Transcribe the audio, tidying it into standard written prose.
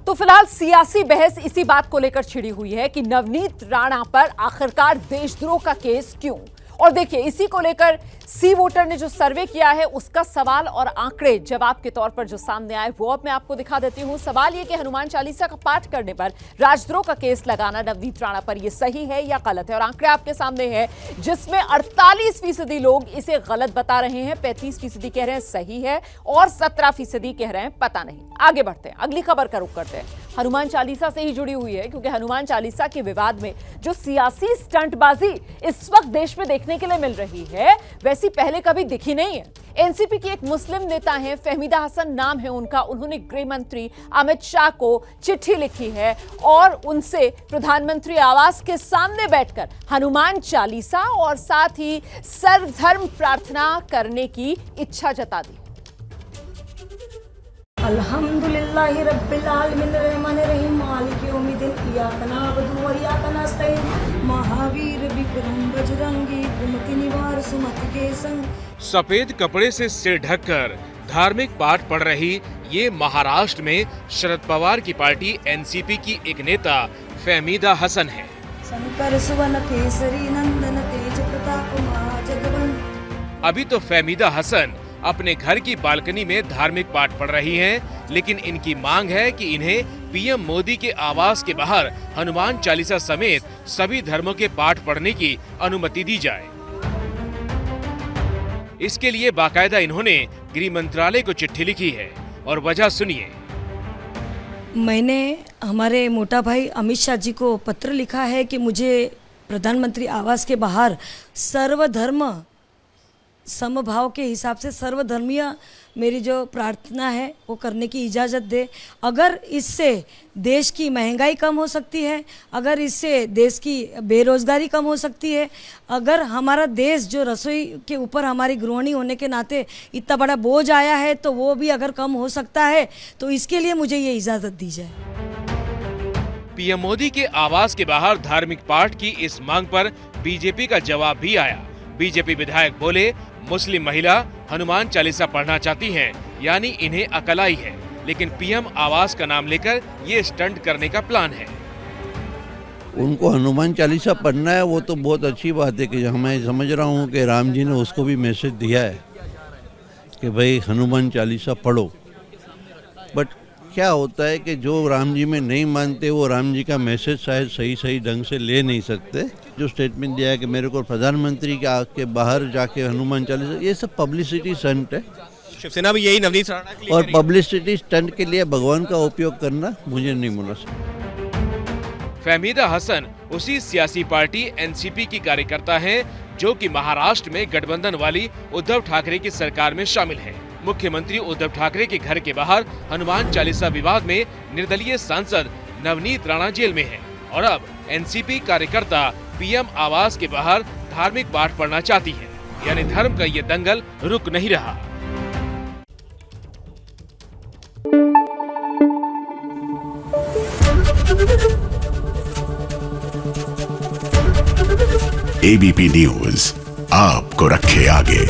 तो फिलहाल सियासी बहस इसी बात को लेकर छिड़ी हुई है कि नवनीत राणा पर आखिरकार देशद्रोह का केस क्यों। और देखिए, इसी को लेकर सी वोटर ने जो सर्वे किया है उसका सवाल और आंकड़े जवाब के तौर पर जो सामने आए वो अब मैं आपको दिखा देती हूं। सवाल ये कि हनुमान चालीसा का पाठ करने पर राजद्रोह का केस लगाना नवनीत राणा पर यह सही है या गलत है। और आंकड़े आपके सामने हैं, जिसमें 48% लोग इसे गलत बता रहे हैं, 35% कह रहे हैं सही है और 17% कह रहे हैं पता नहीं। आगे बढ़ते हैं, अगली खबर का रुख करते हैं। हनुमान चालीसा से ही जुड़ी हुई है, क्योंकि हनुमान चालीसा के विवाद में जो सियासी स्टंटबाजी इस वक्त देश में देखने के लिए मिल रही है वैसी पहले कभी दिखी नहीं है। एनसीपी की एक मुस्लिम नेता है, फहमीदा हसन नाम है उनका, उन्होंने गृह मंत्री अमित शाह को चिट्ठी लिखी है और उनसे प्रधानमंत्री आवास के सामने बैठकर हनुमान चालीसा और साथ ही सर्वधर्म प्रार्थना करने की इच्छा जता दी। अल्हम्दुलिल्लाहि रब्बिल आलमीन रहमानिर रहीम मालिक यौमिद्दीन इय्याका नअबुदु व इय्याका नस्तईन महावीर विक्रम बजरंगी कुमति निवार सुमति के संग। सफेद कपड़े से सिर ढककर धार्मिक पाठ पढ़ रही ये महाराष्ट्र में शरद पवार की पार्टी एनसीपी की एक नेता फहमीदा हसन है। शंकर सुवन केसरी नंदन तेज प्रताप महाजगवंत। अभी तो फहमीदा हसन अपने घर की बालकनी में धार्मिक पाठ पढ़ रही हैं, लेकिन इनकी मांग है कि इन्हें पीएम मोदी के आवास के बाहर हनुमान चालीसा समेत सभी धर्मों के पाठ पढ़ने की अनुमति दी जाए। इसके लिए बाकायदा इन्होंने गृह मंत्रालय को चिट्ठी लिखी है और वजह सुनिए। मैंने हमारे मोटा भाई अमित शाह जी को पत्र लिखा है कि मुझे प्रधानमंत्री आवास के बाहर सर्वधर्म समभाव के हिसाब से सर्वधर्मीय मेरी जो प्रार्थना है वो करने की इजाज़त दे। अगर इससे देश की महंगाई कम हो सकती है, अगर इससे देश की बेरोजगारी कम हो सकती है, अगर हमारा देश जो रसोई के ऊपर हमारी गृहिणी होने के नाते इतना बड़ा बोझ आया है तो वो भी अगर कम हो सकता है तो इसके लिए मुझे ये इजाज़त दी जाए। पीएम मोदी के आवास के बाहर धार्मिक पाठ की इस मांग पर बीजेपी का जवाब भी आया। बीजेपी विधायक बोले, मुस्लिम महिला हनुमान चालीसा पढ़ना चाहती हैं, यानी इन्हें अकल आई है, लेकिन पीएम आवास का नाम लेकर ये स्टंट करने का प्लान है। उनको हनुमान चालीसा पढ़ना है वो तो बहुत अच्छी बात है कि मैं समझ रहा हूँ कि राम जी ने उसको भी मैसेज दिया है कि भाई हनुमान चालीसा पढ़ो। बट क्या होता है कि जो राम जी में नहीं मानते वो राम जी का मैसेज शायद सही ढंग से ले नहीं सकते। जो स्टेटमेंट दिया है कि मेरे को प्रधानमंत्री के बाहर जाके हनुमान चालीसा, ये सब पब्लिसिटी स्टंट है। शिवसेना भी यही नवनीत राणा के लिए और पब्लिसिटी स्टंट के लिए भगवान का उपयोग करना मुझे नहीं मुनासिब। फहमीदा हसन उसी सियासी पार्टी एनसीपी की कार्यकर्ता हैं, जो कि महाराष्ट्र में गठबंधन वाली उद्धव ठाकरे की सरकार में शामिल है। मुख्यमंत्री उद्धव ठाकरे के घर के बाहर हनुमान चालीसा विवाद में निर्दलीय सांसद नवनीत राणा जेल में है और अब एनसीपी कार्यकर्ता पीएम आवास के बाहर धार्मिक पाठ पढ़ना चाहती है, यानी धर्म का ये दंगल रुक नहीं रहा। एबीपी न्यूज आपको रखे आगे।